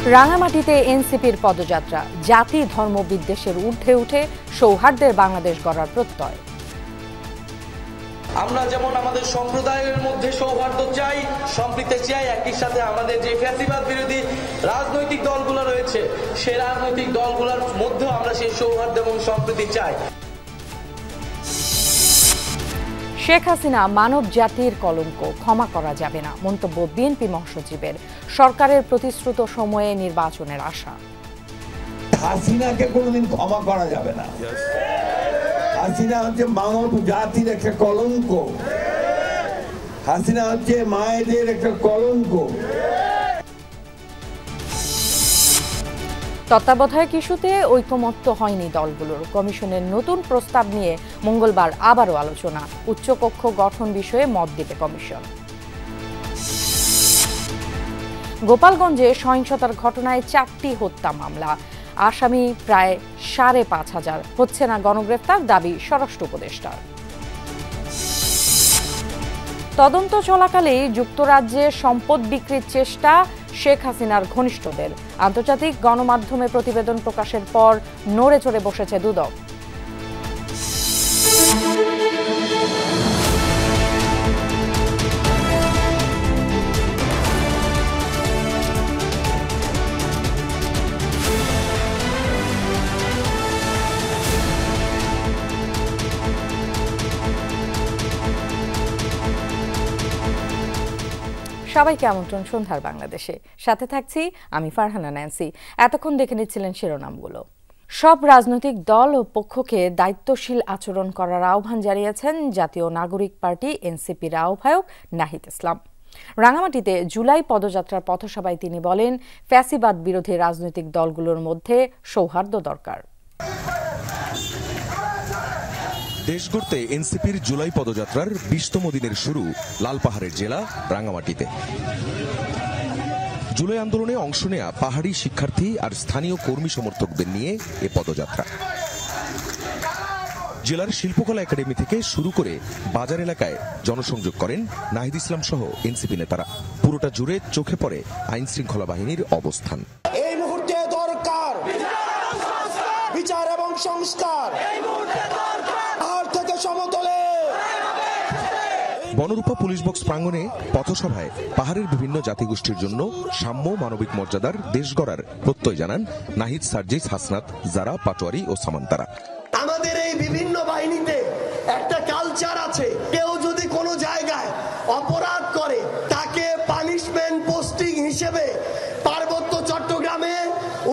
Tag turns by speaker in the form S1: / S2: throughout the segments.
S1: রাঙামাটিতে এনসিপির পদযাত্রা, জাতি ধর্ম বিদ্বেষের ঊর্ধ্বে উঠে সৌহার্দ্যের বাংলাদেশ গড়ার প্রত্যয়।
S2: আমরা যেমন আমাদের সম্প্রদায়ের মধ্যে সৌহার্দ্য চাই, সম্প্রীতি চাই, একই সাথে আমাদের যে ফ্যাসিবাদ বিরোধী রাজনৈতিক দলগুলো রয়েছে সেই রাজনৈতিক দলগুলোর মধ্যেও আমরা সেই সৌহার্দ্য এবং সম্প্রীতি চাই।
S1: শেখ হাসিনা মানব জাতির কলঙ্ক, ক্ষমা করা যাবে না মন্তব্য বিএনপি মহাসচিবের। সরকারের প্রতিশ্রুত সময়ে নির্বাচনের আশা।
S3: হাসিনাকে কোনোদিন ক্ষমা করা যাবে না। হাসিনা হচ্ছে মানব জাতির একটা কলঙ্ক, হাসিনা হচ্ছে মায়েদের একটা কলঙ্ক।
S1: তত্ত্বাবধায়ক ইস্যুতে ঐকমত্য হয়নি দলগুলোর। কমিশনের নতুন প্রস্তাব নিয়ে মঙ্গলবার আবারও আলোচনা। উচ্চকক্ষ গঠন বিষয়ে মত দেবে কমিশন। গোপালগঞ্জে সহিংসতার ঘটনায় 4টি হত্যা মামলা, আসামি প্রায় 5,500। হচ্ছে না গণগ্রেফতার, দাবি স্বরাষ্ট্র উপদেষ্টার। তদন্ত চলাকালেই যুক্তরাজ্যে সম্পদ বিক্রির চেষ্টা শেখ হাসিনার ঘনিষ্ঠদের। আন্তর্জাতিক গণমাধ্যমে প্রতিবেদন প্রকাশের পর নড়ে চড়ে বসেছে দুদক। সবাইকে আমন্ত্রণ সন্ধ্যার বাংলাদেশে। সাথে থাকছি আমি ফারহানা ন্যান্সি। এতক্ষণ দেখে নিচ্ছিলেন শিরোনামগুলো। সব রাজনৈতিক দল ও পক্ষকে দায়িত্বশীল আচরণ করার আহ্বান জানিয়েছেন জাতীয় নাগরিক পার্টি এনসিপির আহ্বায়ক নাহিদ ইসলাম। রাঙামাটিতে জুলাই পদযাত্রার পথসভায় তিনি বলেন, ফ্যাসিবাদ বিরোধী রাজনৈতিক দলগুলোর মধ্যে সৌহার্দ্য দরকার।
S4: দেশ গড়তে এনসিপির জুলাই পদযাত্রার 20তম দিনের শুরু লালপাহাড়ের জেলা রাঙামাটিতে। জুলাই আন্দোলনে অংশ নেয়া পাহাড়ি শিক্ষার্থী আর স্থানীয় কর্মী সমর্থকদের নিয়ে এ পদযাত্রা। জেলার শিল্পকলা একাডেমি থেকে শুরু করে বাজার এলাকায় জনসংযোগ করেন নাহিদ ইসলাম সহ এনসিপি নেতারা। পুরোটা জুড়ে চোখে পড়ে আইন শৃঙ্খলা বাহিনীর অবস্থান।
S5: এই মুহূর্তে দরকার বিচার এবং সংস্কার।
S4: বনরূপা পুলিশ বক্স প্রাঙ্গণে পথসভায় পাহাড়ের বিভিন্ন জাতিগোষ্ঠীর জন্য সাম্য, মানবিক মর্যাদার দেশ গড়ার প্রত্যয় জানান নাহিদ, সার্জিস, হাসনাত, জারা, পাটোয়ারি ও সামান্তারা।
S5: আমাদের এই বিভিন্ন বাহিনীতে একটা কালচার আছে, কেউ যদি কোনো জায়গায় অপরাধ করে তাকে পানিশমেন্ট পোস্টিং হিসেবে পার্বত্য চট্টগ্রামে,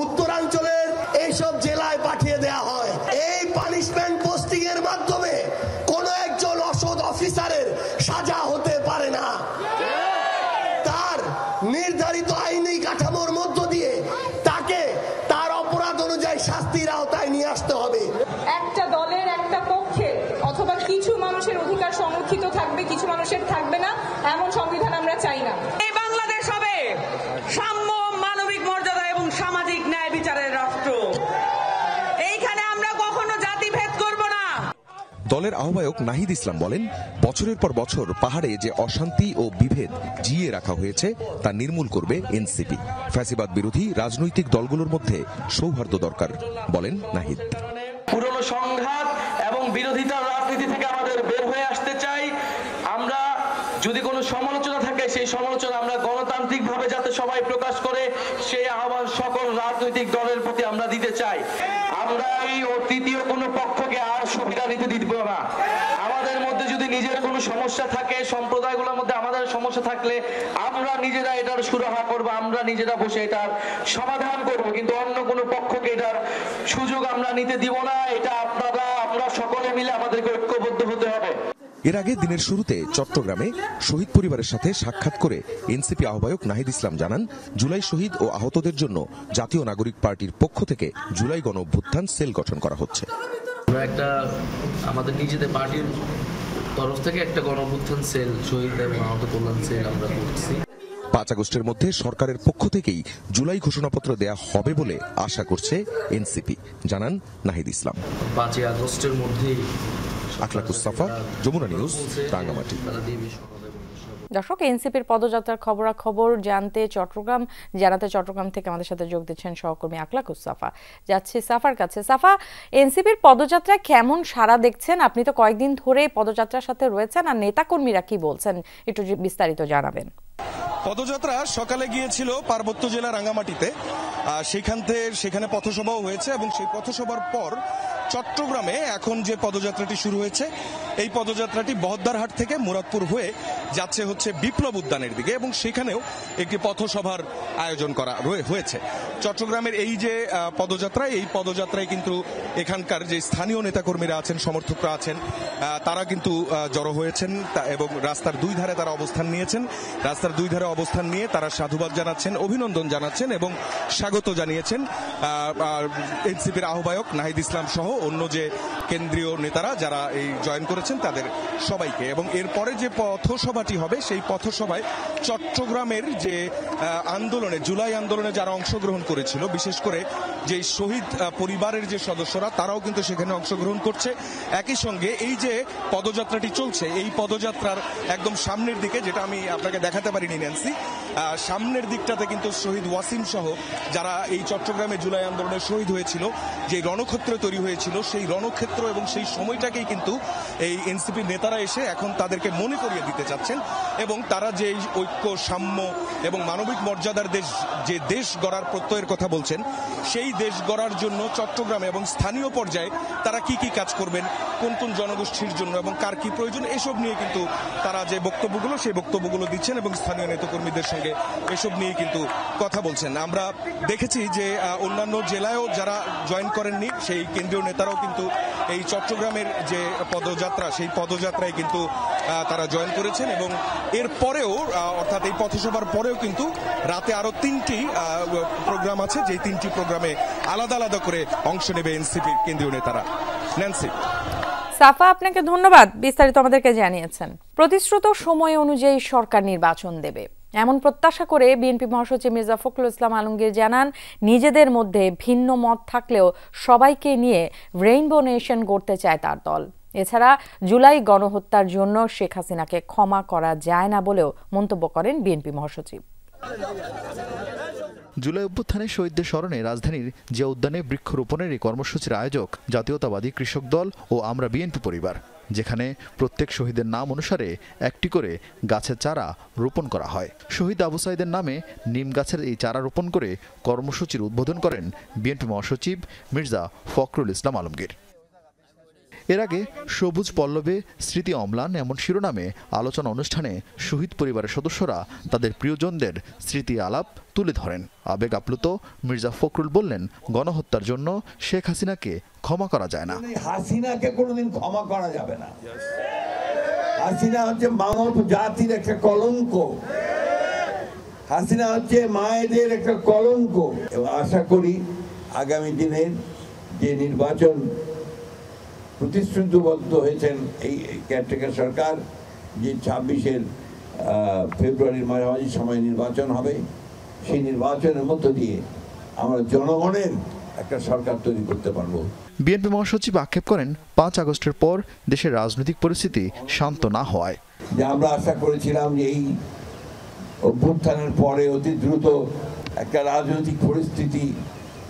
S5: উত্তরাঞ্চলের এইসব জেলায় পাঠিয়ে দেওয়া হয়। এই পানিশমেন্ট পোস্টিং এর মাধ্যমে কোনো একজন অসৎ অফিসারের সাজা হতে পারে না। তার নির্ধারিত আইনি কাঠামোর মধ্য দিয়ে তাকে তার অপরাধ অনুযায়ী শাস্তির আওতায় নিয়ে আসতে হবে।
S6: একটা দলের একটা পক্ষে অথবা কিছু মানুষের অধিকার সংরক্ষিত থাকবে, কিছু মানুষের থাকবে না, এমন সংবিধান আমরা চাই না।
S7: এই বাংলাদেশ হবে সাম্য, মানবিক মর্যাদা এবং সামাজিক ন্যায় বিচারের রাষ্ট্র। এইখানে আমরা কখনো জাতিভেদ করব না।
S4: দলের আহ্বায়ক নাহিদ ইসলাম বলেন, বছরের পর বছর পাহাড়ে যে অশান্তি ও বিভেদ জিইয়ে রাখা হয়েছে তা নির্মূল করবে এনসিপি। ফ্যাসিবাদ বিরোধী রাজনৈতিক দলগুলোর মধ্যে সৌহার্দ্য দরকার, বলেন নাহিদ।
S2: পুরনো সংঘাত এবং বিরোধিতার রাজনীতি থেকে আমাদের বের হয়ে আসতে চাই। আমরা যদি কোনো সমালোচনা থাকে, সেই সমালোচনা আমরা গণতান্ত্রিকভাবে যাতে সবাই প্রকাশ করে, সেই আহ্বান সকল রাজনৈতিক দলের প্রতি আমরা দিতে চাই। আমরা এই তৃতীয় কোনো পক্ষকে আর সুবিধা নিতে দিব না। আমাদের মধ্যে যদি নিজের কোনো সমস্যা থাকে, সম্প্রদায়গুলোর মধ্যে আমাদের সমস্যা থাকলে আমরা নিজেরা এটার সুরাহা করব, আমরা নিজেরা বসে এটার সমাধান করব, কিন্তু অন্য কোনো পক্ষকে এটার সুযোগ আমরা নিতে দিব না। এটা আমরা সকলে মিলে আমাদেরকে ঐক্যবদ্ধ হতে হবে।
S4: এর আগে দিনের শুরুতে চট্টগ্রামে শহীদ পরিবারের সাথে সাক্ষাৎ করে এনসিপি আহ্বায়ক নাহিদ ইসলাম জানান, জুলাই শহীদ ও আহতদের জন্য জাতীয় নাগরিক পার্টির পক্ষ থেকে জুলাই গণ অভ্যুত্থান সেল গঠন করা হচ্ছে।
S8: আমরা একটা আমাদের নিজেদের পার্টির তরফ থেকে একটা গণ অভ্যুত্থান সেল, শহীদ এবং আহত কল্যাণ সেল আমরা করছি।
S4: 5 আগস্টের মধ্যে সরকারের পক্ষ থেকেই জুলাই ঘোষণাপত্র দেয়া হবে বলে আশা করছে এনসিপি, জানান নাহিদ ইসলাম।
S8: 5 আগস্টের মধ্যেই
S4: আখলাকুস সাফা, যমুনা নিউজ, রাঙ্গামাটি।
S1: দর্শক, এনসিপির পদযাত্রার খবরাখবর জানতে চট্টগ্রাম থেকে আমাদের সাথে যোগ দিচ্ছেন সহকর্মী আকলাকুস সাফা। যাচ্ছি সাফার কাছে। সাফা, এনসিপির পদযাত্রায় কেমন সাড়া দেখছেন? আপনি তো কয়েকদিন ধরে পদযাত্রার সাথে রয়েছেন, আর নেতাকর্মীরা কি বলছেন একটু বিস্তারিত জানাবেন।
S9: পদযাত্রা সকালে গিয়েছিল পার্বত্য জেলা রাঙ্গামাটিতে, সেখানে পথসভাও হয়েছে এবং সেই পথসভার পর চট্টগ্রামে এখন যে পদযাত্রাটি শুরু হয়েছে, এই পদযাত্রাটি বহদ্দারহাট থেকে মুরাদপুর হয়ে যাচ্ছে হচ্ছে বিপ্লব উদ্যানের দিকে এবং সেখানেও একটি পথসভার আয়োজন করা হয়েছে। চট্টগ্রামের এই যে পদযাত্রা, এই পদযাত্রায় কিন্তু এখানকার যে স্থানীয় নেতাকর্মীরা আছেন, সমর্থকরা আছেন, তারা কিন্তু জড়ো হয়েছেন এবং রাস্তার দুই ধারে তারা অবস্থান নিয়েছেন। রাস্তার দুই ধারে অবস্থান নিয়ে তারা সাধুবাদ জানাচ্ছেন, অভিনন্দন জানাচ্ছেন এবং স্বাগত জানিয়েছেন এনসিপির আহ্বায়ক নাহিদ ইসলাম সহ অন্য যে কেন্দ্রীয় নেতারা যারা এই জয়েন করেছেন তাদের সবাইকে। এবং এরপরে যে পথসভাটি হবে, সেই পথসভায় চট্টগ্রামের যে আন্দোলনে, জুলাই আন্দোলনে যারা অংশগ্রহণ করেছিল, বিশেষ করে যে শহীদ পরিবারের যে সদস্যরা, তারাও কিন্তু সেখানে অংশগ্রহণ করছে। একই সঙ্গে এই যে পদযাত্রাটি চলছে, এই পদযাত্রার একদম সামনের দিকে, যেটা আমি আপনাকে দেখাতে পারিনি ন্যান্সি, সামনের দিকটাতে কিন্তু শহীদ ওয়াসিম সহ যারা এই চট্টগ্রামে জুলাই আন্দোলনে শহীদ হয়েছিল, যে রণক্ষেত্র তৈরি হয়েছিল, সেই রণক্ষেত্র এবং সেই সময়টাকেই কিন্তু এই এনসিপি নেতারা এসে এখন তাদেরকে মনে করিয়ে দিতে চাচ্ছেন এবং তারা যে ঐক্য, সাম্য এবং মানবিক মর্যাদার যে দেশ গড়ার প্রত্যয়ের কথা বলছেন, সেই দেশ গড়ার জন্য চট্টগ্রামে এবং স্থানীয় পর্যায়ে তারা কি কি কাজ করবেন, কোন কোন জনগোষ্ঠীর জন্য এবং কার কি প্রয়োজন, এসব নিয়ে কিন্তু তারা যে বক্তব্যগুলো, সেই বক্তব্যগুলো দিচ্ছেন এবং স্থানীয় নেতাকর্মীদের সঙ্গে এসব নিয়ে কিন্তু কথা বলছেন। আমরা দেখেছি যে অন্যান্য জেলায়ও যারা জয়েন করেননি, সেই কেন্দ্রীয় নেতারাও কিন্তু এই চট্টগ্রামের যে পদযাত্রা, সেই পদযাত্রায় কিন্তু তারা জয়েন করেছেন এবং এর পরেও, অর্থাৎ এই পথসভার পরেও কিন্তু রাতে আরো 3টি প্রোগ্রাম আছে, যে 3টি প্রোগ্রামে আলাদা আলাদা করে অংশ নেবে এনসিপির কেন্দ্রীয় নেতারা। ন্যান্সি।
S1: সাফা, আপনাকে ধন্যবাদ, বিস্তারিত আমাদেরকে জানিয়েছেন। প্রতিশ্রুত সময় অনুযায়ী সরকার নির্বাচন দেবে এমন প্রত্যাশা করে বিএনপি মহাসচিব মির্জা ফখরুল ইসলাম আলমগীর জানান, নিজেদের মধ্যে ভিন্ন মত থাকলেও সবাইকে নিয়ে রেইনবো নেশন গড়তে চায় তার দল। এছাড়া জুলাই গণহত্যার জন্য শেখ হাসিনাকে ক্ষমা করা যায় না বলেও মন্তব্য করেন বিএনপি মহাসচিব।
S10: জুলাই অভ্যুত্থানে শহীদদের স্মরণে রাজধানীর জিয়া উদ্যানে বৃক্ষরোপণের এই কর্মসূচির আয়োজক জাতীয়তাবাদী কৃষক দল ও আমরা বিএনপি পরিবার, যেখানে প্রত্যেক শহীদের নাম অনুসারে একটি করে গাছের চারা রোপণ করা হয়। শহীদ আবু সাইদের নামে নিম গাছের এই চারা রোপণ করে কর্মসূচির উদ্বোধন করেন বিএনপি মহাসচিব মির্জা ফখরুল ইসলাম আলমগীর। এর আগে সবুজ পল্লবে স্মৃতি অম্লান এমন শিরোনামে আলোচনা অনুষ্ঠানে শহীদ পরিবারের সদস্যরা তাদের প্রিয়জনদের স্মৃতি আলাপ তুলে ধরেন। আবেগ আপ্লুত মির্জা ফখরুল বললেন, গণহত্যার জন্য শেখ হাসিনাকে ক্ষমা করা যায় না।
S3: হাসিনাকে কোনোদিন ক্ষমা করা যাবে না। হাসিনা হচ্ছে মানব জাতির একটা কলঙ্ক, হাসিনা হচ্ছে মায়েদের একটা কলঙ্ক। এবং আশা করি আগামী দিনের যে নির্বাচন প্রতিশ্রুতিবদ্ধ হয়েছেন এই কেয়ারটেকার সরকার, যে 26 ফেব্রুয়ারির মাঝামাঝি সময় নির্বাচন হবে, সেই নির্বাচনের মধ্য দিয়ে আমরা জনগণের একটা সরকার তৈরি করতে পারবো।
S10: বিএনপি মহাসচিব আক্ষেপ করেন, 5 আগস্টের পর দেশের রাজনৈতিক পরিস্থিতি শান্ত না হওয়ায়
S3: যে আমরা আশা করেছিলাম যে এই অভ্যুত্থানের পরে অতি দ্রুত একটা রাজনৈতিক পরিস্থিতি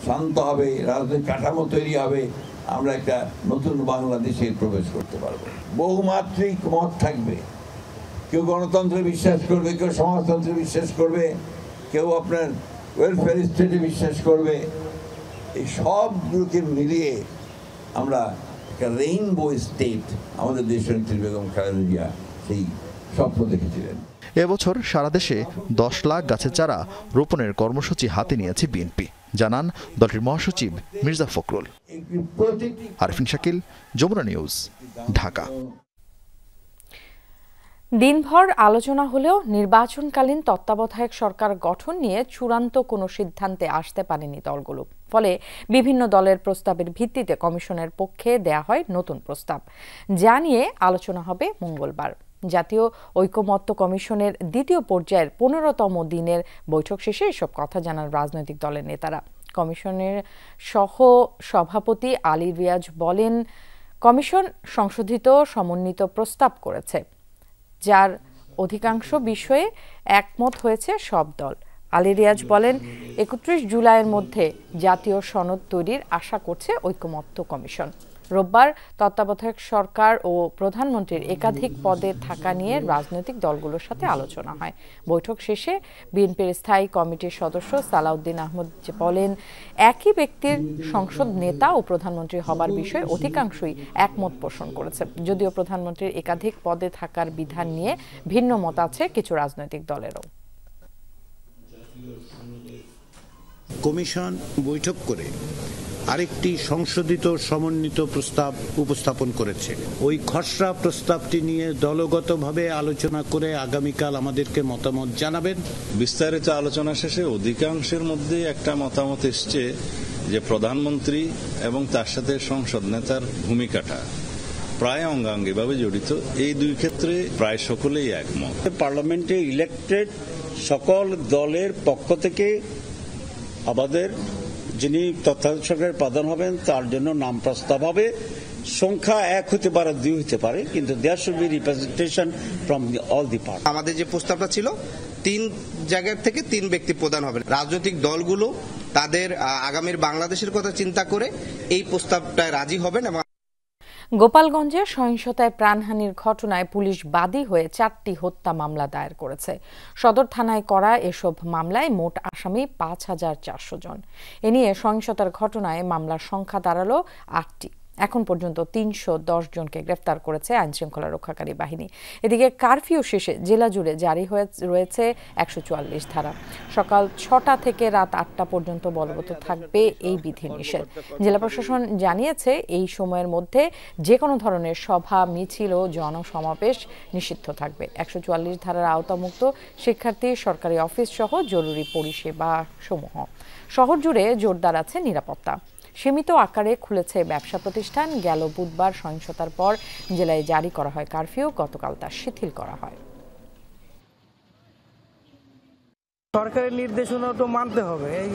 S3: শান্ত হবে, রাজনৈতিক কাঠামো তৈরি হবে, আমরা একটা নতুন বাংলাদেশে প্রবেশ করতে পারবো। বহুমাত্রিক মত থাকবে, কেউ গণতন্ত্রে বিশ্বাস করবে, কেউ সমাজতন্ত্রে বিশ্বাস করবে, কেউ আপনার ওয়েলফেয়ার স্টেটে বিশ্বাস করবে। এই সবগুলোকে মিলিয়ে আমরা একটা রেইনবো স্টেট, আমাদের দেশনেত্রী বেগম খালেদা জিয়া সেই স্বপ্ন দেখেছিলেন।
S10: এবছর সারা দেশে 10 লাখ গাছের চারা রোপণের কর্মসূচি হাতে নিয়েছে বিএনপি, জানান দলটির মহাসচিব মির্জা ফখরুল। আরফিন শাকিল, যমুনা নিউজ, ঢাকা।
S1: দিনভর আলোচনা হলেও নির্বাচনকালীন তত্ত্বাবধায়ক সরকার গঠন নিয়ে চূড়ান্ত কোনো সিদ্ধান্তে আসতে পারেনি দলগুলো। ফলে বিভিন্ন দলের প্রস্তাবের ভিত্তিতে কমিশনের পক্ষে দেয়া হয় নতুন প্রস্তাব, যা নিয়ে আলোচনা হবে মঙ্গলবার। জাতীয় ঐকমত্য কমিশনের দ্বিতীয় পর্যায়ের 15তম দিনের বৈঠক শেষে এসব কথা জানান রাজনৈতিক দলের নেতারা। কমিশনের সহ সভাপতি আলী রিয়াজ বলেন, কমিশন সংশোধিত সমন্বিত প্রস্তাব করেছে, যার অধিকাংশ বিষয়ে একমত হয়েছে সব দল। আলী রিয়াজ বলেন, ৩১ জুলাইয়ের মধ্যে জাতীয় সনদ তৈরির আশা করছে ঐকমত্য কমিশন। রোববার তত্ত্বাবধায়ক সরকার ও প্রধানমন্ত্রীর একাধিক পদে থাকা নিয়ে রাজনৈতিক দলগুলোর সাথে আলোচনা হয়। বৈঠক শেষে বিএনপির স্থায়ী কমিটির সদস্য সালাউদ্দিন আহমদ বলেন, একই ব্যক্তির সংসদ নেতা ও প্রধানমন্ত্রী হবার বিষয়ে অধিকাংশই একমত পোষণ করেছে। যদিও প্রধানমন্ত্রীর একাধিক পদে থাকার বিধান নিয়ে ভিন্ন মত আছে কিছু রাজনৈতিক দলেরও।
S11: কমিশন বৈঠক করে আরেকটি সংশোধিত সমন্বিত প্রস্তাব উপস্থাপন করেছে। ওই খসড়া প্রস্তাবটি নিয়ে দলগতভাবে আলোচনা করে আগামীকাল আমাদেরকে মতামত জানাবেন।
S12: বিস্তারিত আলোচনা শেষে অধিকাংশের মধ্যে একটা মতামত এসছে যে প্রধানমন্ত্রী এবং তার সাথে সংসদ নেতার ভূমিকাটা প্রায় অঙ্গাঙ্গিভাবে জড়িত। এই দুই ক্ষেত্রে প্রায় সকলেই একমত।
S11: পার্লামেন্টে ইলেক্টেড সকল দলের পক্ষ থেকে আমাদের যিনি তত্ত্বাবধায়ক সরকারের প্রধান হবেন তার জন্য নাম প্রস্তাব হবে। সংখ্যা 1 হতে পারে, 2 হতে পারে, কিন্তু there should be representation from all the party.
S13: আমাদের যে প্রস্তাবটা ছিল 3 জায়গার থেকে 3 ব্যক্তি প্রধান হবেন। রাজনৈতিক দলগুলো তাদের আগামীর বাংলাদেশের কথা চিন্তা করে এই প্রস্তাবটায় রাজি হবেন। এবং
S1: গোপালগঞ্জে সহিংসতায় প্রাণহানির ঘটনায় পুলিশ বাদী হয়ে 4টি হত্যা মামলা দায়ের করেছে। সদর থানায় করা এসব মামলায় মোট আসামি ৫,৪০০ জন। এ নিয়ে সহিংসতার ঘটনায় মামলার সংখ্যা দাঁড়ালো 8টি। এখন পর্যন্ত 310 জনকে গ্রেফতার করেছে আইনশৃঙ্খলা রক্ষাকারী বাহিনী। এদিকে কারফিউ শেষে জেলা জুড়ে জারি রয়েছে 144 ধারা। সকাল 6টা থেকে রাত 8টা পর্যন্ত বলবৎ থাকবে এই বিধিনিষেধ। জেলা প্রশাসন জানিয়েছে এই সময়ের মধ্যে যে কোনো ধরনের সভা, মিছিল ও জনসমাবেশ নিষিদ্ধ থাকবে। 144 ধারার আওতামুক্ত শিক্ষার্থী, সরকারি অফিস সহ জরুরি পরিষেবা সমূহ। শহর জুড়ে জোরদার আছে নিরাপত্তা। সীমিত আকারে খুলেছে ব্যবসা প্রতিষ্ঠান। গেল বুধবার সহিংসতার পর জেলায় জারি করা হয় কারফিউ। গতকাল তা শিথিল করা হয়।
S14: সরকারের নির্দেশনা তো মানতে হবে। এই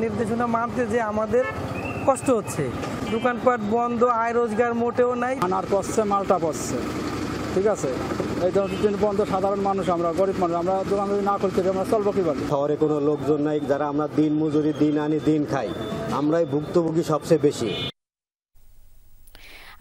S14: নির্দেশনা মানতে যে আমাদের কষ্ট হচ্ছে। দোকানপাট বন্ধ, আয় রোজগার মোটেও নাই।
S15: আনার পড়ছে, মালটা পড়ছে, ঠিক আছে। এই ধরনের বন্ধ, সাধারণ মানুষ, আমরা গরিব মানুষ, আমরা দোকান যদি না করতে আমরা চলবো কিভাবে?
S16: শহরে কোনো লোকজন নাই, যারা আমরা দিন মজুরি, দিন আনি দিন খাই, আমরাই ভুক্তভোগী সবচেয়ে বেশি।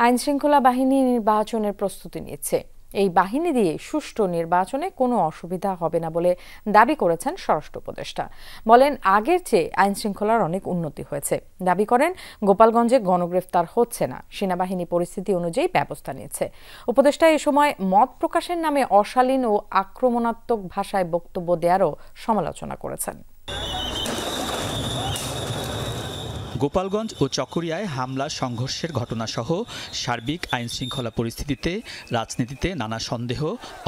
S1: আইনশৃঙ্খলা বাহিনী নির্বাচনের প্রস্তুতি নিচ্ছে। এই বাহিনী দিয়ে সুষ্ঠু নির্বাচনে কোনো অসুবিধা হবে না বলে দাবি করেছেন স্বরাষ্ট্র উপদেষ্টা। বলেন, আগের চেয়ে আইনশৃঙ্খলার অনেক উন্নতি হয়েছে। দাবি করেন, গোপালগঞ্জে গণগ্রেফতার হচ্ছে না, সেনাবাহিনী পরিস্থিতি অনুযায়ী ব্যবস্থা নিচ্ছে। উপদেষ্টা এ সময় মত প্রকাশের নামে অশালীন ও আক্রমণাত্মক ভাষায় বক্তব্য দেওয়ারও সমালোচনা করেছেন।
S17: গোপালগঞ্জ ও চকরিয়ায় হামলা, সংঘর্ষের ঘটনাসহ সার্বিক আইনশৃঙ্খলা পরিস্থিতিতে রাজনীতিতে নানা সন্দেহ,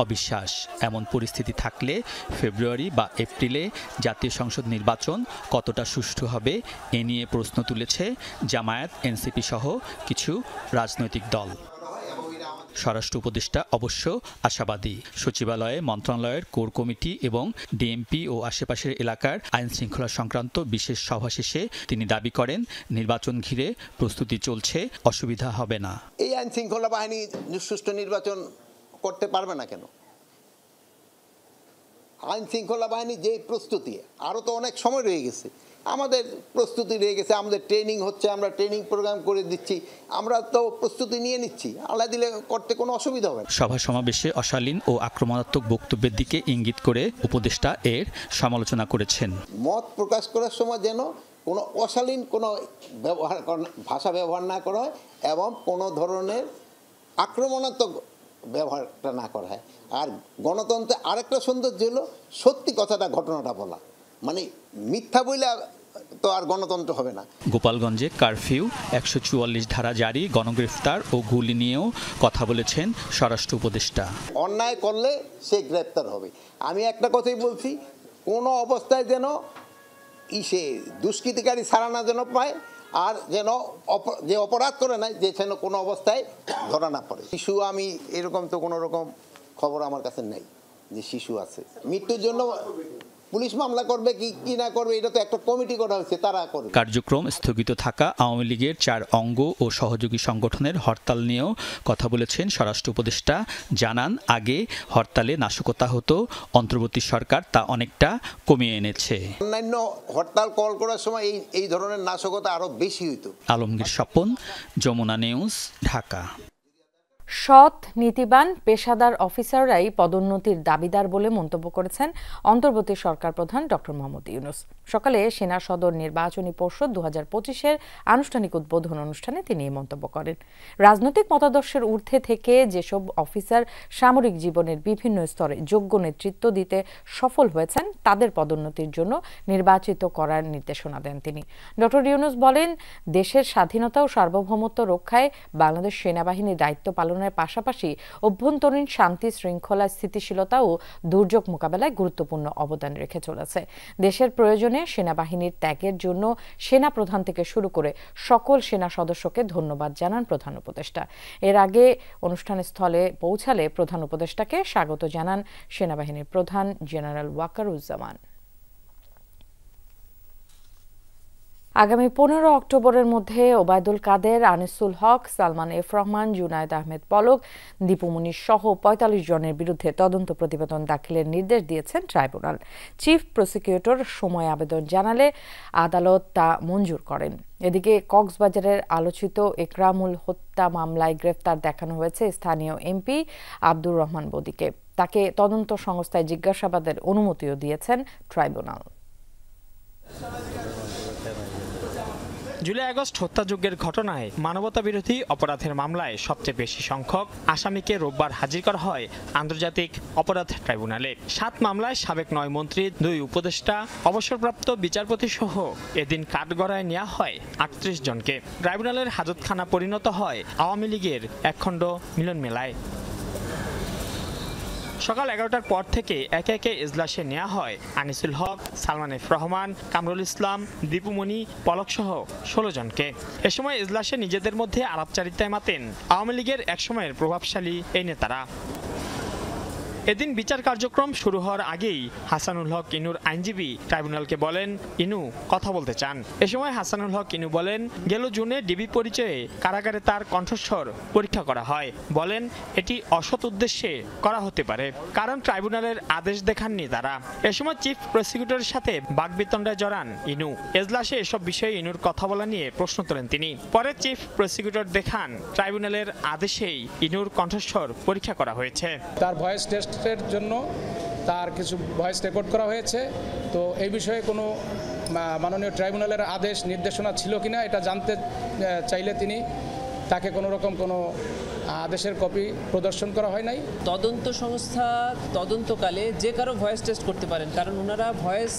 S17: অবিশ্বাস। এমন পরিস্থিতি থাকলে ফেব্রুয়ারি বা এপ্রিলে জাতীয় সংসদ নির্বাচন কতটা সুষ্ঠু হবে এ নিয়ে প্রশ্ন তুলেছে জামায়াত, এনসিপি সহ কিছু রাজনৈতিক দল। স্বরাষ্ট্র উপদেষ্টা অবশ্য আশাবাদী। সচিবালয়ে মন্ত্রণালয়ের কোর কমিটি এবং ডিএমপি ও আশেপাশের এলাকার আইন শৃঙ্খলা সংক্রান্ত বিশেষ সভা শেষে তিনি দাবি করেন, নির্বাচন ঘিরে প্রস্তুতি চলছে, অসুবিধা হবে না।
S18: এই আইন শৃঙ্খলা বাহিনী সুষ্ঠু নির্বাচন করতে পারবে না কেন? আইন শৃঙ্খলা বাহিনী যে প্রস্তুতি, আরও তো অনেক সময় রয়ে গেছে, আমাদের প্রস্তুতি রয়ে গেছে, আমাদের ট্রেনিং হচ্ছে, আমরা ট্রেনিং প্রোগ্রাম করে দিচ্ছি, আমরা তো প্রস্তুতি নিয়ে নিচ্ছি, আল্লাহ দিলে করতে কোনো অসুবিধা হবে না।
S17: সভা সমাবেশে অশালীন ও আক্রমণাত্মক বক্তব্যের দিকে ইঙ্গিত করে উপদেষ্টা এর সমালোচনা করেছেন।
S18: মত প্রকাশ করার সময় যেন কোনো অশালীন কোনো ভাষা ব্যবহার না করা হয় এবং কোনো ধরনের আক্রমণাত্মক ব্যবহারটা না করা হয়। আর গণতন্ত্রে আরেকটা সৌন্দর্য হলো সত্যি কথাটা, ঘটনাটা বলা, মানে মিথ্যা বইলে তো আর গণতন্ত্র হবে না।
S17: গোপালগঞ্জে কারফিউ, 144 ধারা জারি, গণগ্রেফতার ও গুলি নিয়েও কথা বলেছেন স্বরাষ্ট্র উপদেষ্টা।
S18: অন্যায় করলে সে গ্রেফতার হবে। আমি একটা কথাই বলছি, কোনো অবস্থায় যেন সে দুষ্কৃতিকারী ছাড়া না যেন পায়, আর যেন যে অপরাধ করে নাই যে যেন কোনো অবস্থায় ধরা না পড়ে। শিশু, আমি এরকম তো কোনো রকম খবর আমার কাছে নেই যে শিশু আছে। মৃত্যুর জন্য পুলিশ মামলা করবে কি না করবে এটা তো একটা কমিটি করা হয়েছে, তারা করবে।
S17: কার্যক্রম স্থগিত থাকা আওয়ামী লীগের 4 অঙ্গ ও সহযোগী সংগঠনের হরতাল নিয়েও কথা বলেছেন স্বরাষ্ট্র উপদেষ্টা। জানান, আগে হরতালে নাশকতা হতো, অন্তর্বর্তী সরকার তা অনেকটা কমিয়ে এনেছে।
S18: অন্যান্য হরতাল কল করার সময় এই ধরনের নাশকতা আরো বেশি হইতো।
S17: আলমগীর স্বপন, যমুনা নিউজ, ঢাকা।
S1: সৎ, নীতিবান, পেশাদার অফিসাররাই পদোন্নতির দাবিদার বলে মন্তব্য করেছেন অন্তর্বর্তী সরকার প্রধান ডক্টর মোহাম্মদ ইউনূস। সকালে সেনা সদর নির্বাচনী পর্ষদ 2025-এর আনুষ্ঠানিক উদ্বোধন অনুষ্ঠানে তিনি এই মন্তব্য করেন। রাজনৈতিক মতাদর্শের ঊর্ধ্বে থেকে যেসব অফিসার সামরিক জীবনের বিভিন্ন স্তরে যোগ্য নেতৃত্ব দিতে সফল হয়েছেন তাদের পদোন্নতির জন্য নির্বাচিত করার নির্দেশনা দেন তিনি। ডক্টর ইউনূস বলেন, দেশের স্বাধীনতা ও সার্বভৌমত্ব রক্ষায় বাংলাদেশ সেনাবাহিনীর দায়িত্ব পালনের পাশাপাশি অভ্যন্তরীণ শান্তি শৃঙ্খলা, স্থিতিশীলতা ও দুর্যোগ মোকাবেলায় গুরুত্বপূর্ণ অবদান রেখে চলেছে। দেশের প্রয়োজনে সেনাবাহিনীর ত্যাগের জন্য সেনা প্রধান থেকে শুরু করে সকল সেনা সদস্যকে ধন্যবাদ জানান প্রধান উপদেষ্টা। এর আগে অনুষ্ঠানের স্থলে পৌঁছালে প্রধান উপদেষ্টাকে স্বাগত জানান সেনাবাহিনীর প্রধান জেনারেল ওয়াকারুজ্জামান। আগামী 15 অক্টোবরের মধ্যে ওবায়দুল কাদের, আনিসুল হক, সালমান এফ রহমান, জুনায়েদ আহমেদ পলক, দীপু মুনির সহ 45 জনের বিরুদ্ধে তদন্ত প্রতিবেদন দাখিলের নির্দেশ দিয়েছেন ট্রাইব্যুনাল। চিফ প্রসিকিউটর সময় আবেদন জানালে আদালত তা মঞ্জুর করেন। এদিকে কক্সবাজারের আলোচিত একরামুল হত্যা মামলায় গ্রেফতার দেখানো হয়েছে স্থানীয় এমপি আব্দুর রহমান বদিকে। তাকে তদন্ত সংস্থায় জিজ্ঞাসাবাদের অনুমতিও দিয়েছেন ট্রাইব্যুনাল।
S19: জুলাই আগস্ট হত্যাযজ্ঞের ঘটনায় মানবতাবিরোধী অপরাধের মামলায় সবচেয়ে বেশি সংখ্যক আসামিকে রোববার হাজির করা হয় আন্তর্জাতিক অপরাধ ট্রাইব্যুনালে। 7 মামলায় সাবেক 9 মন্ত্রী, 2 উপদেষ্টা, অবসরপ্রাপ্ত বিচারপতি সহ এদিন কাঠগড়ায় নেওয়া হয় 38 জনকে। ট্রাইব্যুনালের হাজতখানা পরিণত হয় আওয়ামী লীগের একখণ্ড মিলন মেলায়। সকাল 11টার পর থেকে একে একে এজলাসে নেওয়া হয় আনিসুল হক, সালমান এফ রহমান, কামরুল ইসলাম, দীপুমণি, পলক সহ 16 জনকে। এ সময় এজলাসে নিজেদের মধ্যে আলাপচারিতায় মাতেন আওয়ামী লীগের একসময়ের প্রভাবশালী এই নেতারা। এদিন বিচার কার্যক্রম শুরু হওয়ার আগেই হাসানুল হক ইনুর আইনজীবী ট্রাইব্যুনালকে বলেন, ইনু কথা বলতে চান। এ সময় হাসানুল হক ইনু বলেন, গেল জুনে ডিবি পরিচয়ে কারাগারে তার কণ্ঠস্বর পরীক্ষা করা হয়। বলেন, এটি অসৎ উদ্দেশ্যে করা হতে পারে, কারণ ট্রাইব্যুনালের আদেশ দেখাননি তারা। এ সময় চিফ প্রসিকিউটরের সাথে বাকবিতণ্ডায় জড়ান ইনু। এজলাসে এসব বিষয়ে ইনুর কথা বলা নিয়ে প্রশ্ন তোলেন তিনি। পরে চিফ প্রসিকিউটর দেখান ট্রাইব্যুনালের আদেশেই ইনুর কণ্ঠস্বর পরীক্ষা করা হয়েছে।
S20: তার ভয়েস টেস্ট জন্য তার কিছু ভয়েস রেকর্ড করা হয়েছে। তো এই বিষয়ে কোনো মাননীয় ট্রাইব্যুনালের আদেশ নির্দেশনা ছিল কিনা এটা জানতে চাইলে তিনি তাকে কোনো রকম কোনো আদেশের কপি প্রদর্শন করা হয় নাই।
S21: তদন্ত সংস্থা তদন্তকালে যে কারো ভয়েস টেস্ট করতে পারেন, কারণ ওনারা ভয়েস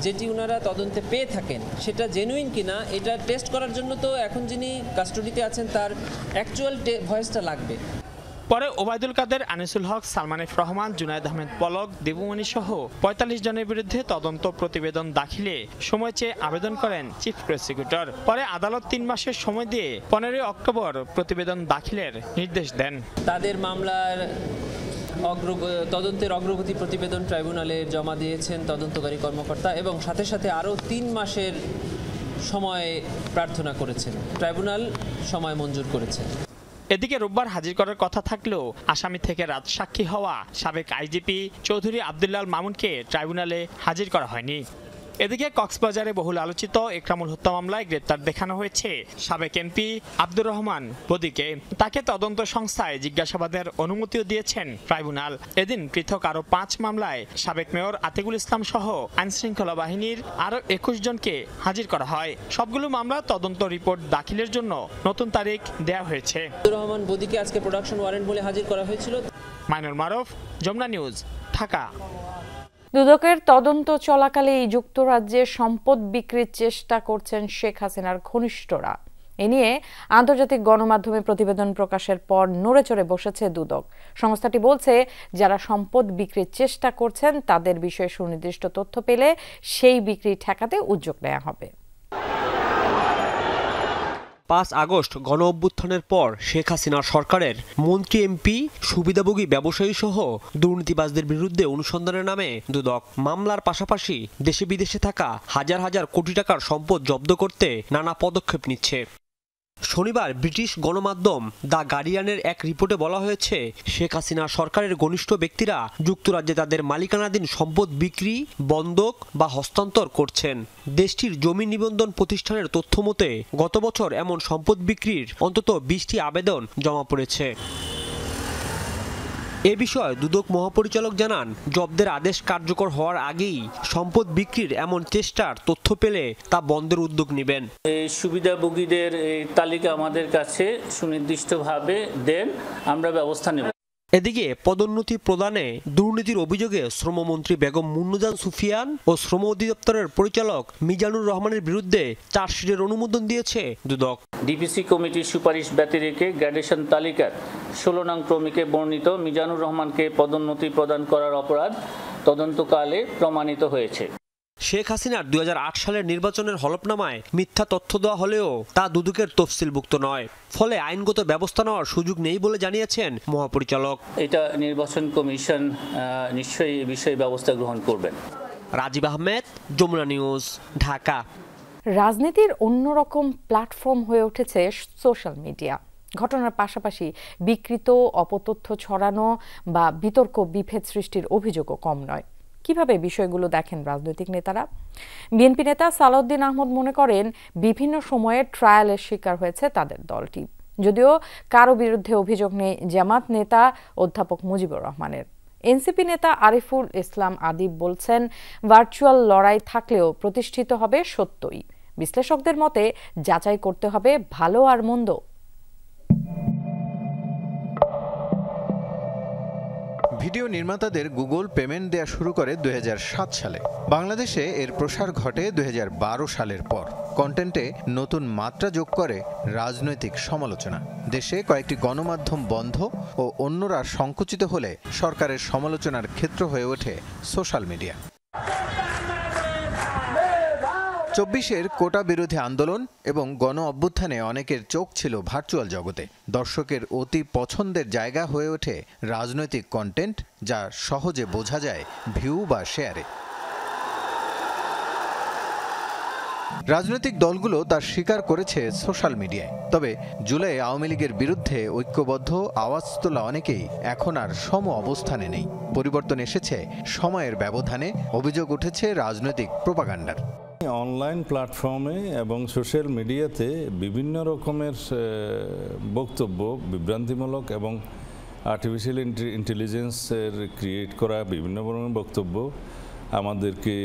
S21: যেটি ওনারা তদন্তে পেয়ে থাকেন সেটা জেনুইন কিনা এটা টেস্ট করার জন্য তো এখন যিনি কাস্টডিতে আছেন তার অ্যাকচুয়াল ভয়েসটা লাগবে।
S19: পরে ওবায়দুল কাদের, আনিসুল হক, সালমান এফ রহমান, জুনায়েদ আহমেদ পলক, দেবুমণি সহ 45 জনের বিরুদ্ধে তদন্ত প্রতিবেদন দাখিলে সময় চেয়ে আবেদন করেন চিফ প্রসিকিউটর। পরে আদালত 3 মাসের সময় দিয়ে 15 অক্টোবর প্রতিবেদন দাখিলের নির্দেশ দেন।
S21: তাদের মামলার তদন্তের অগ্রগতি প্রতিবেদন ট্রাইব্যুনালে জমা দিয়েছেন তদন্তকারী কর্মকর্তা এবং সাথে সাথে আরও 3 মাসের সময় প্রার্থনা করেছেন। ট্রাইব্যুনাল সময় মঞ্জুর করেছে।
S19: এদিকে রোববার হাজির করার কথা থাকলেও আসামি থেকে রাজসাক্ষী হওয়া সাবেক আইজিপি চৌধুরী আব্দুল্লাহ মামুনকে ট্রাইব্যুনালে হাজির করা হয়নি। এদিকে কক্সবাজারে বহুল আলোচিত একরামুল হত্যা মামলায় গ্রেপ্তার দেখানো হয়েছে সাবেক এমপি আব্দুর রহমান বদিকে। তাকে তদন্ত সংস্থায় জিজ্ঞাসাবাদের অনুমতিও দিয়েছেন ট্রাইব্যুনাল। এদিন পৃথক আরও 5 মামলায় সাবেক মেয়র আতিকুল ইসলাম সহ আইনশৃঙ্খলা বাহিনীর আরও 21 জনকে হাজির করা হয়। সবগুলো মামলা তদন্ত রিপোর্ট দাখিলের জন্য নতুন তারিখ দেওয়া হয়েছে।
S21: আব্দুর রহমান বদিকে আজকে প্রোডাকশন ওয়ারেন্ট বলে হাজির করা হয়েছিল।
S19: মাইনুল মারুফ, যমুনা নিউজ, ঢাকা।
S1: দুদকের তদন্ত চলাকালেই যুক্তরাজ্যে সম্পদ বিক্রির চেষ্টা করছেন শেখ হাসিনার ঘনিষ্ঠরা। এ নিয়ে আন্তর্জাতিক গণমাধ্যমে প্রতিবেদন প্রকাশের পর নড়েচড়ে বসেছে দুদক। সংস্থাটি বলছে, যারা সম্পদ বিক্রির চেষ্টা করছেন তাদের বিষয়ে সুনির্দিষ্ট তথ্য পেলে সেই বিক্রি ঠেকাতে উদ্যোগ নেওয়া হবে।
S5: 5 আগস্ট গণ অভ্যুত্থানের পর শেখ হাসিনার সরকারের মন্ত্রী এমপি সুবিধাভোগী ব্যবসায়ী সহ দুর্নীতিবাজদের বিরুদ্ধে অনুসন্ধানের নামে দুদক মামলার পাশাপাশি দেশে বিদেশে থাকা হাজার হাজার কোটি টাকার সম্পদ জব্দ করতে নানা পদক্ষেপ নিচ্ছে। শনিবার ব্রিটিশ গণমাধ্যম দ্য গার্ডিয়ানের এক রিপোর্টে বলা হয়েছে, শেখ হাসিনা সরকারের ঘনিষ্ঠ ব্যক্তিরা যুক্তরাজ্যে তাদের মালিকানাধীন সম্পদ বিক্রি, বন্ধক বা হস্তান্তর করছেন। দেশটির জমি নিবন্ধন প্রতিষ্ঠানের তথ্য মতে গত বছর এমন সম্পদ বিক্রির অন্তত 20টি আবেদন জমা পড়েছে। এ বিষয়ে দুদক মহাপরিচালক জানান, জব্দের আদেশ কার্যকর হওয়ার আগেই সম্পদ বিক্রির এমন চেষ্টার তথ্য পেলে তা বন্ধের উদ্যোগ নেবেন।
S22: এই সুবিধাভোগীদের এই তালিকা আমাদের কাছে সুনির্দিষ্টভাবে দেন, আমরা ব্যবস্থা নেব।
S5: এদিকে পদোন্নতি প্রদানে দুর্নীতির অভিযোগে শ্রমমন্ত্রী বেগম মুন্নুজান সুফিয়ান ও শ্রম অধিদপ্তরের পরিচালক মিজানুর রহমানের বিরুদ্ধে চার্জশিটের অনুমোদন দিয়েছে দুদক।
S22: ডিপিসি কমিটির সুপারিশ ব্যতিরেকে গ্র্যাডেশন তালিকার 16 নং ক্রমিকে বর্ণিত মিজানুর রহমানকে পদোন্নতি প্রদান করার অপরাধ তদন্তকালে প্রমাণিত হয়েছে।
S5: শেখ হাসিনার 2008 সালের নির্বাচনের হলফনামায় মিথ্যা তথ্য দেওয়া হলেও তা দুদকের তফসিলভুক্ত নয়, ফলে আইনগত ব্যবস্থা নেওয়ার সুযোগ নেই বলে জানিয়েছেন মহাপরিচালক।
S22: এটা নির্বাচন কমিশন নিশ্চয়ই এই বিষয়ে ব্যবস্থা গ্রহণ করবেন।
S5: রাজীব আহমেদ, যমুনা নিউজ, ঢাকা।
S1: রাজনীতির অন্যরকম প্ল্যাটফর্ম হয়ে উঠেছে সোশ্যাল মিডিয়া। ঘটনার পাশাপাশি বিকৃত অপতথ্য ছড়ানো বা বিতর্ক বিভেদ সৃষ্টির অভিযোগও কম নয়। কিভাবে বিষয়গুলো দেখেন রাজনৈতিক নেতারা? বিএনপি নেতা সালাউদ্দিন আহমদ মনে করেন, বিভিন্ন সময়ে ট্রায়ালের শিকার হয়েছে তাদের দলটি, যদিও কারো বিরুদ্ধে অভিযোগ নেই জামাত নেতা অধ্যাপক মুজিবুর রহমানের। এনসিপি নেতা আরিফুল ইসলাম আদিব বলছেন, ভার্চুয়াল লড়াই থাকলেও প্রতিষ্ঠিত হবে সত্যই। বিশ্লেষকদের মতে যাচাই করতে হবে ভালো আর মন্দ।
S10: ভিডিও নির্মাতাদের গুগল পেমেন্ট দেয়া শুরু করে 2007 সালে। বাংলাদেশে এর প্রসার ঘটে 2012 সালের পর। কন্টেন্টে নতুন মাত্রা যোগ করে রাজনৈতিক সমালোচনা। দেশে কয়েকটি গণমাধ্যম বন্ধ ও অন্যরা সংকুচিত হলে সরকারের সমালোচনার ক্ষেত্র হয়ে ওঠে সোশ্যাল মিডিয়া। 24-এর কোটা বিরোধী আন্দোলন এবং গণ অভ্যুত্থানে অনেকের চোখ ছিল ভার্চুয়াল জগতে। দর্শকের অতি পছন্দের জায়গা হয়ে ওঠে রাজনৈতিক কন্টেন্ট, যা সহজে বোঝা যায় ভিউ বা শেয়ারে। রাজনৈতিক দলগুলো তার স্বীকার করেছে সোশ্যাল মিডিয়ায়। তবে জুলাই আওয়ামী লীগের বিরুদ্ধে ঐক্যবদ্ধ আওয়াজ তোলা অনেকেই এখন আর সম অবস্থানে নেই। পরিবর্তন এসেছে সময়ের ব্যবধানে, অভিযোগ উঠেছে রাজনৈতিক প্রোপাগান্ডার।
S12: অনলাইন প্ল্যাটফর্মে এবং সোশ্যাল মিডিয়াতে বিভিন্ন রকমের বক্তব্য বিভ্রান্তিমূলক এবং আর্টিফিশিয়াল ইন্টেলিজেন্সের ক্রিয়েট করা বিভিন্ন ধরনের বক্তব্য আমাদেরকে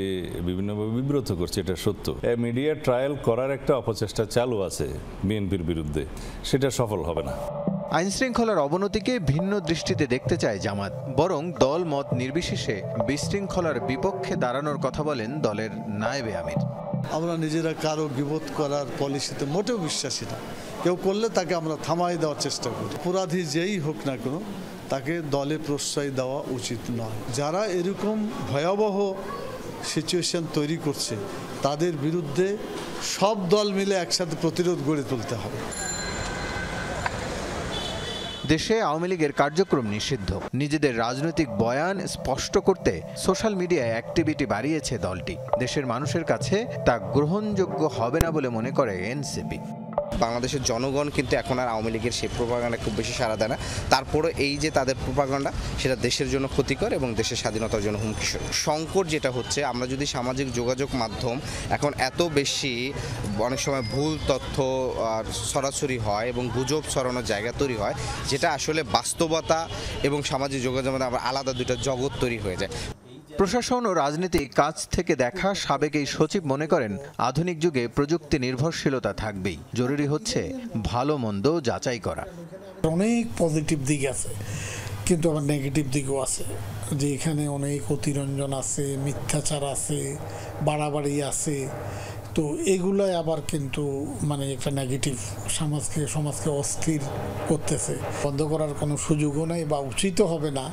S12: বিভিন্নভাবে বিব্রত করছে, এটা সত্য। মিডিয়া ট্রায়াল করার একটা অপচেষ্টা চালু আছে বিএনপির বিরুদ্ধে, সেটা সফল হবে না।
S10: আইনশৃঙ্খলার অবনতিকে ভিন্ন দৃষ্টিতে দেখতে চায় জামাত, বরং দল মত নির্বিশেষে বিশৃঙ্খলার বিপক্ষে দাঁড়ানোর কথা বলেন দলের নায়েবে আমির।
S23: আমরা নিজেরা কারো গিবত করার পলিসিতে মোটেও বিশ্বাসী না। কেউ করলে তাকে আমরা থামাই দেওয়ার চেষ্টা করি। অপরাধী যেই হোক না কেন তাকে দলে প্রশ্রয় দেওয়া উচিত নয়। যারা এরকম ভয়াবহ সিচুয়েশন তৈরি করছে তাদের বিরুদ্ধে সব দল মিলে একসাথে প্রতিরোধ গড়ে তুলতে হবে।
S10: দেশে আওয়ামী লীগের কার্যক্রম নিষিদ্ধ। নিজেদের রাজনৈতিক বয়ান স্পষ্ট করতে সোশ্যাল মিডিয়ায় অ্যাক্টিভিটি বাড়িয়েছে দলটি। দেশের মানুষের কাছে তা গ্রহণযোগ্য হবে না বলে মনে করে এনসিপি।
S13: বাংলাদেশের জনগণ কিন্তু এখন আর আওয়ামী লীগের সেই প্রোপাগান্ডা খুব বেশি সাড়া দেয় না। তারপরে এই যে তাদের প্রোপাগান্ডা, সেটা দেশের জন্য ক্ষতিকর এবং দেশের স্বাধীনতার জন্য হুমকি। সংকট যেটা হচ্ছে, আমরা যদি সামাজিক যোগাযোগ মাধ্যম এখন এত বেশি অনেক সময় ভুল তথ্য ছড়াছড়ি হয় এবং গুজব ছড়ানোর জায়গা তৈরি হয়, যেটা আসলে বাস্তবতা এবং সামাজিক যোগাযোগ মাধ্যমে আবার আলাদা দুটো জগৎ তৈরি হয়ে যায়।
S10: প্রশাসন ও রাজনীতি কাছ থেকে দেখা সাবেক এই সচিব মনে করেন, আধুনিক যুগে প্রযুক্তি নির্ভরশীলতা থাকবেই, জরুরি হচ্ছে ভালো মন্দ যাচাই করা।
S24: অনেক পজিটিভ দিক আছে, কিন্তু আবার নেগেটিভ দিকও আছে, যে এখানে অনেক অতিরঞ্জন আছে, মিথ্যাচার আছে, বাড়াবাড়ি আছে। তো এগুলাই আবার কিন্তু মানে একটা নেগেটিভ সমাজকে অস্থির করতেছে। বন্ধ করার কোনো সুযোগও নাই বা উচিতও হবে না,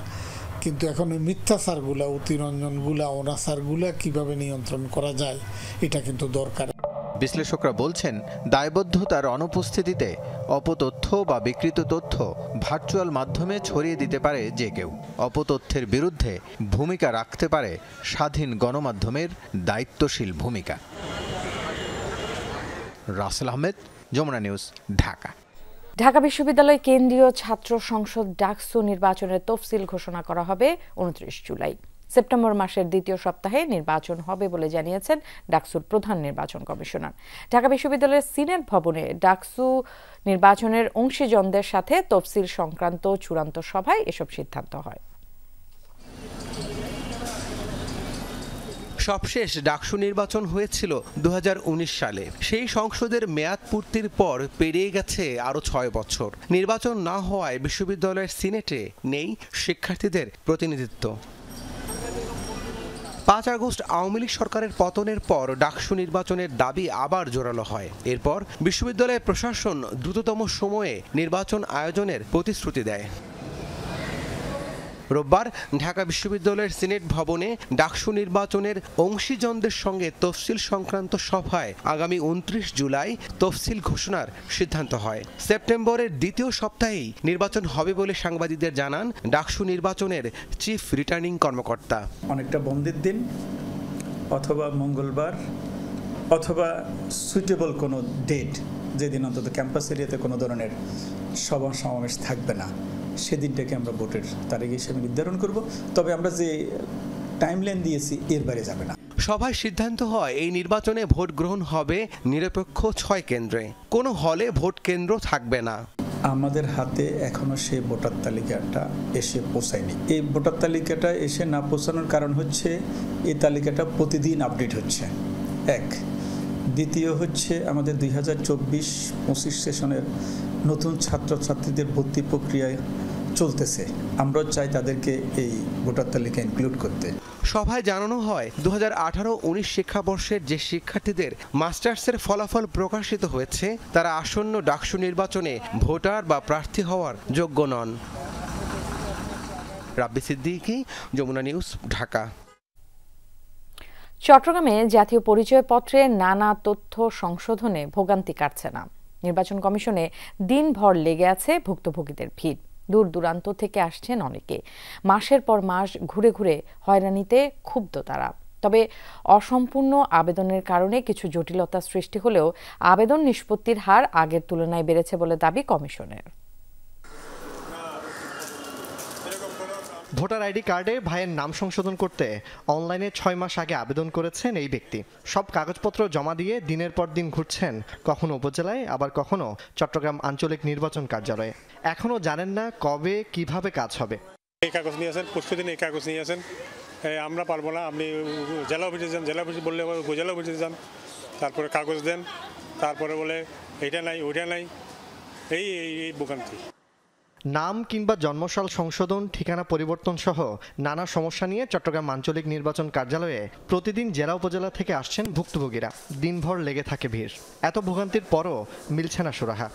S24: কিন্তু এখন মিথ্যাচারগুলা, অতিরঞ্জনগুলা, অনাচারগুলা কিভাবে নিয়ন্ত্রণ করা যায় এটা কিন্তু দরকার।
S2: বিশ্লেষকরা বলছেন, দায়বদ্ধতার অনুপস্থিতিতে অপতথ্য বা বিকৃত তথ্য ভার্চুয়াল মাধ্যমে ছড়িয়ে দিতে পারে যে কেউ। অপতথ্যের বিরুদ্ধে ভূমিকা রাখতে পারে স্বাধীন গণমাধ্যমের দায়িত্বশীল ভূমিকা। রাসেল আহমেদ, যমুনা নিউজ, ঢাকা।
S1: ঢাকা বিশ্ববিদ্যালয় কেন্দ্রীয় ছাত্র সংসদ ডাকসু নির্বাচনের তফসিল ঘোষণা করা হবে 29 জুলাই। সেপ্টেম্বর মাসের দ্বিতীয় সপ্তাহে নির্বাচন হবে বলে জানিয়েছেন ডাকসুর প্রধান নির্বাচন কমিশনার। ঢাকা বিশ্ববিদ্যালয়ের সিনেট ভবনে ডাকসু নির্বাচনের অংশীজনদের সাথে তফসিল সংক্রান্ত চূড়ান্ত সভায় এসব সিদ্ধান্ত হয়।
S2: সবশেষ ডাকসু নির্বাচন হয়েছিল 2019 সালে। সেই সংসদের মেয়াদ পূর্তির পর পেরিয়ে গেছে আরও 6 বছর। নির্বাচন না হওয়ায় বিশ্ববিদ্যালয়ের সিনেটে নেই শিক্ষার্থীদের প্রতিনিধিত্ব। 5 আগস্ট আওয়ামী লীগ সরকারের পতনের পর ডাকসু নির্বাচনের দাবি আবার জোরালো হয়। এরপর বিশ্ববিদ্যালয় প্রশাসন দ্রুততম সময়ে নির্বাচন আয়োজনের প্রতিশ্রুতি দেয়। রোববার ঢাকা বিশ্ববিদ্যালয়ের সিনেট ভবনে ডাকসু নির্বাচনের অংশীজনদের সঙ্গে তফসিল সংক্রান্ত সভায় আগামী 29 জুলাই তফসিল ঘোষণার সিদ্ধান্ত হয়। সেপ্টেম্বরের দ্বিতীয় সপ্তাহেই নির্বাচন হবে বলে সাংবাদিকদের জানান ডাকসু নির্বাচনের চিফ রিটার্নিং কর্মকর্তা।
S6: অনেকটা বন্ধের দিন অথবা মঙ্গলবার অথবা সুইটেবল কোনো ডেট, যেদিন অন্তত ক্যাম্পাস এরিয়াতে কোনো ধরনের সভা সমাবেশ থাকবে না, সেদিনটাকে আমরা ভোটের তারিখ হিসেবে নির্ধারণ করব। তবে আমরা যে টাইমলাইন দিয়েছি এর বাইরে যাবে না।
S2: সভায় সিদ্ধান্ত হয় এই নির্বাচনে ভোট গ্রহণ হবে নিরপেক্ষ 6 কেন্দ্রে, কোনো হলে ভোট কেন্দ্র থাকবে না।
S6: আমাদের হাতে এখনো সেই ভোটার তালিকাটা এসে পৌঁছায়নি। এই ভোটার তালিকাটা এসে না পৌঁছানোর কারণ হচ্ছে এই তালিকাটা প্রতিদিন আপডেট হচ্ছে, এক। দ্বিতীয় হচ্ছে আমাদের 2024-25 সেশনের নতুন ছাত্রছাত্রীদের ভর্তি প্রক্রিয়ায় চলতেছে। আমরা চাই তাদেরকে এই ভোটার তালিকা ইনক্লুড করতে।
S2: সভায় জানানো হয় 2018-19 শিক্ষাবর্ষের যে শিক্ষার্থীদের মাস্টার্সের ফলাফল প্রকাশিত হয়েছে তারা আসন্ন ডাকসু নির্বাচনে ভোটার বা প্রার্থী হওয়ার যোগ্য নন। রাব্বি সিদ্দিকী, যমুনা নিউজ, ঢাকা।
S1: চট্টগ্রামে জাতীয় পরিচয়পত্রে নানা তথ্য সংশোধনে ভোগান্তি কাটছে না। নির্বাচন কমিশনে দিনভর লেগে আছে ভুক্তভোগীদের ভিড়। দূর দূরান্ত থেকে আসছেন অনেকে। মাসের পর মাস ঘুরে ঘুরে হয়রানিতে ক্ষুব্ধ তারা। তবে অসম্পূর্ণ আবেদনের কারণে কিছু জটিলতা সৃষ্টি হলেও আবেদন নিষ্পত্তির হার আগের তুলনায় বেড়েছে বলে দাবি কমিশনের।
S7: ভোটার আইডি কার্ডে ভাইয়ের নাম সংশোধন করতে অনলাইনে 6 মাস আগে আবেদন করেছেন এই ব্যক্তি। সব কাগজপত্র জমা দিয়ে দিনের পর দিন ঘুরছেন, কখনো উপজেলায় আবার কখনো চট্টগ্রাম আঞ্চলিক নির্বাচন কার্যালয়ে। এখনো জানেন না কবে কিভাবে কাজ হবে।
S8: এই কাগজ নিয়ে আসেন, প্রস্তুতি এই কাগজ নিয়ে আসেন, আমরা পারবো না, আপনি জেলা অফিসে যান, জেলা অফিস বললে উপজেলা অফিসে যান, তারপরে কাগজ দেন, তারপরে বলে এইটা নাই ওইটা নাই, এই ভোগান্তি।
S7: নাম কিংবা জন্মসাল সংশোধন, ঠিকানা পরিবর্তন সহ নানা সমস্যা নিয়ে চট্টগ্রাম আঞ্চলিক নির্বাচন কার্যালয়ে প্রতিদিন জেলা উপজেলা থেকে আসছেন ভুক্তভোগীরা। দিনভর লেগে থাকে ভিড়। এত ভোগান্তির পরও মিলছে না সুরাহা।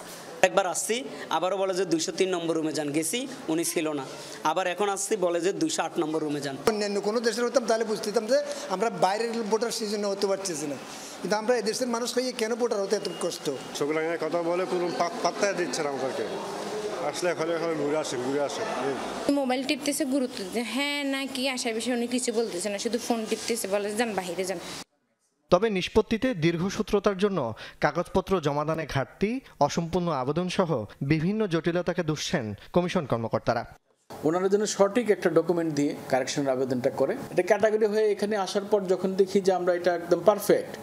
S25: একবার আসছি, আবারও বলে যে 203 নম্বর রুমে যান, গেছি উনি ছিল না, আবার এখন আসছি বলে যে 208 নম্বর রুমে যান।
S26: অন্যান্য কোনো দেশের হতাম তাহলে বুঝতাম যে আমরা বাইরের ভোটার সেই জন্য হতে পারতেছি না, কিন্তু আমরা এদেশের মানুষ হয়ে কেন ভোটার হতে এত কষ্ট।
S27: সেগুলো কথা বলে কোনো পাত্তায় দিচ্ছে না আমাদেরকে। আসলে এখানে ঘুরে আসে
S28: মোবাইল টিপতেছে, গুরুত্ব দিচ্ছে, হ্যাঁ না কি আসার বিষয়ে উনি কিছু বলতেছে না, শুধু ফোন টিপতেছে, বলে যান বাইরে যান।
S7: তবে নিষ্পত্তিতে দীর্ঘসূত্রতার জন্য কাগজপত্র জমাদানে ঘাটতি, অসম্পূর্ণ আবেদন সহ বিভিন্ন জটিলতাকে দুষছেন কমিশন কর্মকর্তারা।
S29: ওনারা যেন সঠিক একটা ডকুমেন্ট দিয়ে কারেকশনের আবেদনটা করে, এটা ক্যাটাগরি হয়ে এখানে আসার পর যখন দেখি যে আমরা এটা একদম পারফেক্ট,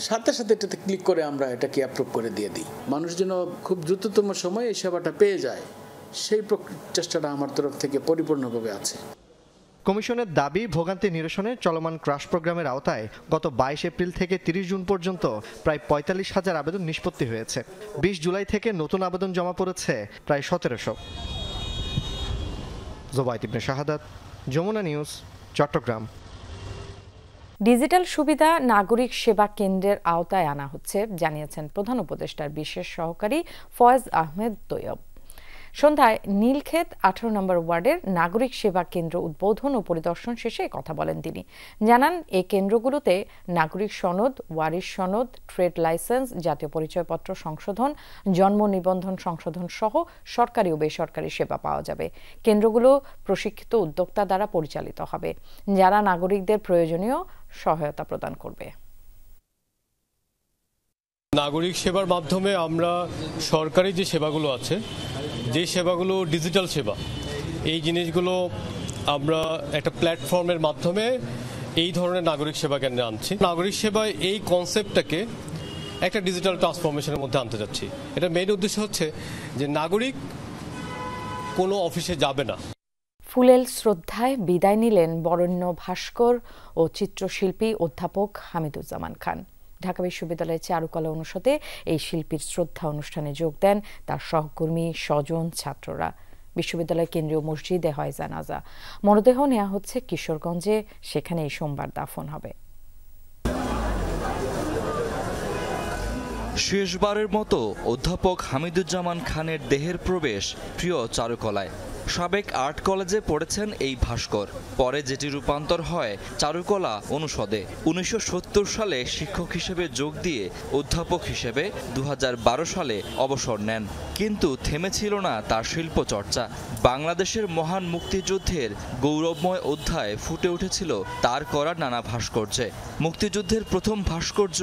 S29: সাথে সাথে এটাতে ক্লিক করে আমরা এটাকে অ্যাপ্রুভ করে দিয়ে দিই। মানুষ যেন খুব দ্রুততম সময়ে এই সেবাটা পেয়ে যায়, সেই চেষ্টাটা আমার তরফ থেকে পরিপূর্ণভাবে আছে।
S7: কমিশনের দাবি, ভোগান্তি নিরসনে চলমান ক্রাশ প্রোগ্রামের আওতায় গত 22 এপ্রিল থেকে 30 জুন পর্যন্ত প্রায় 45,000 আবেদন নিষ্পত্তি হয়েছে। 20 জুলাই থেকে নতুন আবেদন জমা পড়েছে প্রায় 1700। জোবায়েত ইবনে শাহাদাত, যমুনা নিউজ, চট্টগ্রাম।
S1: ডিজিটাল সুবিধা নাগরিক সেবা কেন্দ্রের আওতায় আনা হচ্ছে জানিয়েছেন প্রধান উপদেষ্টার বিশেষ সহকারী ফয়েজ আহমেদ তৈয়ব। সন্ধ্যায় নীলক্ষেত 18 নম্বর ওয়ার্ডের নাগরিক সেবা কেন্দ্র উদ্বোধন ও পরিদর্শন শেষে কথা বলেন তিনি। জানান এই কেন্দ্রগুলোতে নাগরিক সনদ, ওয়ারিশ সনদ, ট্রেড লাইসেন্স, জাতীয় পরিচয়পত্র সংশোধন, জন্ম নিবন্ধন সংশোধন সহ সরকারি ও বেসরকারি সেবা পাওয়া যাবে। কেন্দ্রগুলো প্রশিক্ষিত উদ্যোক্তা দ্বারা পরিচালিত হবে, যারা নাগরিকদের প্রয়োজনীয় সহায়তা প্রদান করবে।
S3: নাগরিক সেবার মাধ্যমে আমরা সরকারি যে সেবাগুলো আছে, যে সেবাগুলো ডিজিটাল সেবা, এই জিনিসগুলো আমরা একটা প্ল্যাটফর্মের মাধ্যমে এই ধরনের নাগরিক সেবা কেন্দ্রে আনছি। নাগরিক সেবায় এই কনসেপ্টটাকে একটা ডিজিটাল ট্রান্সফরমেশনের মধ্যে আনতে যাচ্ছি। এটা মেইন উদ্দেশ্য হচ্ছে যে নাগরিক কোনো অফিসে যাবে না।
S1: ফুলেল শ্রদ্ধায় বিদায় নিলেন বরেণ্য ভাস্কর ও চিত্রশিল্পী অধ্যাপক হামিদুজ্জামান খান। ঢাকা বিশ্ববিদ্যালয়ের চারুকলা অনুষদে এই শিল্পীর শ্রদ্ধা অনুষ্ঠানে যোগ দেন তার সহকর্মী, স্বজন, ছাত্ররা। বিশ্ববিদ্যালয় কেন্দ্রীয় মসজিদে হয় জানাজা। মরদেহ নেওয়া হচ্ছে কিশোরগঞ্জে, সেখানে এই সোমবার দাফন হবে।
S4: শেষবারের মতো অধ্যাপক হামিদুজ্জামান খানের দেহের প্রবেশ প্রিয় চারুকলায়। সাবেক আর্ট কলেজে পড়েছেন এই ভাস্কর, পরে যেটি রূপান্তর হয় চারুকলা অনুষদে। 1970 সালে শিক্ষক হিসেবে যোগ দিয়ে অধ্যাপক হিসেবে 2012 সালে অবসর নেন। কিন্তু থেমেছিল না তার শিল্প চর্চা। বাংলাদেশের মহান মুক্তিযুদ্ধের গৌরবময় অধ্যায় ফুটে উঠেছিল তার করা নানা ভাস্কর্যে। মুক্তিযুদ্ধের প্রথম ভাস্কর্য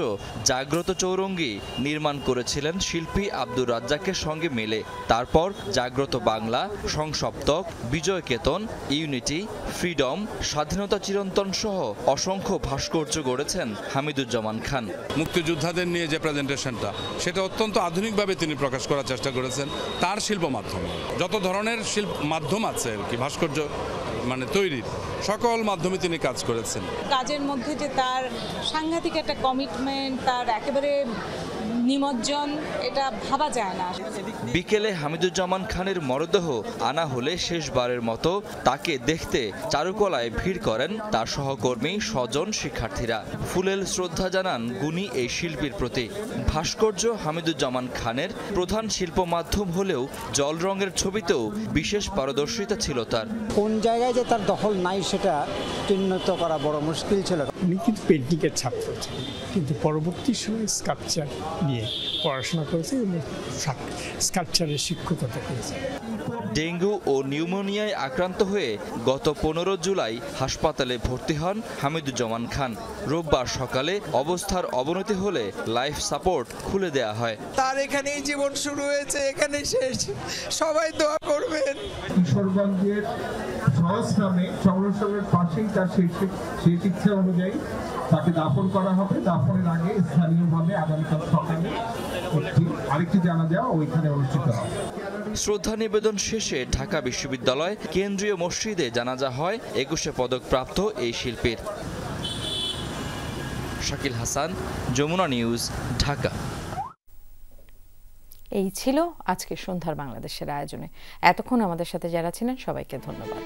S4: জাগ্রত চৌরঙ্গি নির্মাণ করেছিলেন শিল্পী আব্দুর রাজ্জাকের সঙ্গে মিলে। তারপর জাগ্রত বাংলা, সংসপ্তক, বিজয়কেতন, ইউনিটি, ফ্রিডম, স্বাধীনতা চিরন্তন সহ অসংখ্য ভাস্কর্য গড়েছেন হামিদুজ্জামান খান।
S9: মুক্তিযোদ্ধাদের নিয়ে যে প্রেজেন্টেশনটা, সেটা অত্যন্ত আধুনিকভাবে তিনি প্রকাশ করার চেষ্টা করেছেন তার শিল্প মাধ্যমে। যত ধরনের শিল্প মাধ্যম আছে আর কি, ভাস্কর্য মানে তৈরির সকল মাধ্যমে তিনি কাজ করেছেন।
S11: কাজের মধ্যে যে তার সাংঘাতিক একটা কমিটমেন্ট, তার একেবারে নিমজ্জন, এটা ভাবা যায় না।
S4: বিকেলে হামিদুজ্জামান খানের মরদেহ আনা হলে শেষবারের মতো তাকে দেখতে চারুকলায় ভিড় করেন তার সহকর্মী, স্বজন, শিক্ষার্থীরা। ফুলেল শ্রদ্ধা জানান গুণী এই শিল্পীর প্রতি। ভাস্কর্য হামিদুজ্জামান খানের প্রধান শিল্প মাধ্যম হলেও জল রঙের ছবিতেও বিশেষ পারদর্শিতা ছিল তার।
S14: কোন জায়গায় যে তার দখল নাই সেটা চিহ্নিত করা বড় মুশকিল ছিল।
S15: উনি কিন্তু পেন্টিংয়ের ছাত্র ছিলেন, কিন্তু পরবর্তী সময়ে স্কাল্পচার নিয়ে পড়াশোনা করেছে এবং স্কাল্পচারের শিক্ষকতা করেছে।
S4: ডেঙ্গু ও নিউমোনিয়ায় আক্রান্ত হয়ে গত 15 জুলাই হাসপাতালে ভর্তি হন হামিদুজ্জামান খান। রোববার সকালে অবস্থার অবনতি হলে লাইফ সাপোর্ট খুলে দেয়া হয়।
S16: তার এখানেই জীবন শুরু হয়েছে, এখানে শেষ। সবাই দোয়া করবেন।
S17: কিশোরগঞ্জের সহস্রামে সংরক্ষণের পাশেই তার সেই ইচ্ছা অনুযায়ী তাকে দাফন করা হবে। দাফনের আগে স্থানীয়ভাবে আগামীকাল সকালে আরেকটি জানাজা ওইখানে অনুষ্ঠিত হবে।
S4: শ্রদ্ধা নিবেদন শেষে ঢাকা বিশ্ববিদ্যালয় কেন্দ্রীয় মসজিদে জানাজা হয় 21 পদকপ্রাপ্ত এই শিল্পীর। শাকিল হাসান, যমুনা নিউজ, ঢাকা।
S1: এই ছিল আজকে সন্ধ্যার বাংলাদেশের আয়োজনে। এতক্ষণ আমাদের সাথে যারা ছিলেন সবাইকে ধন্যবাদ।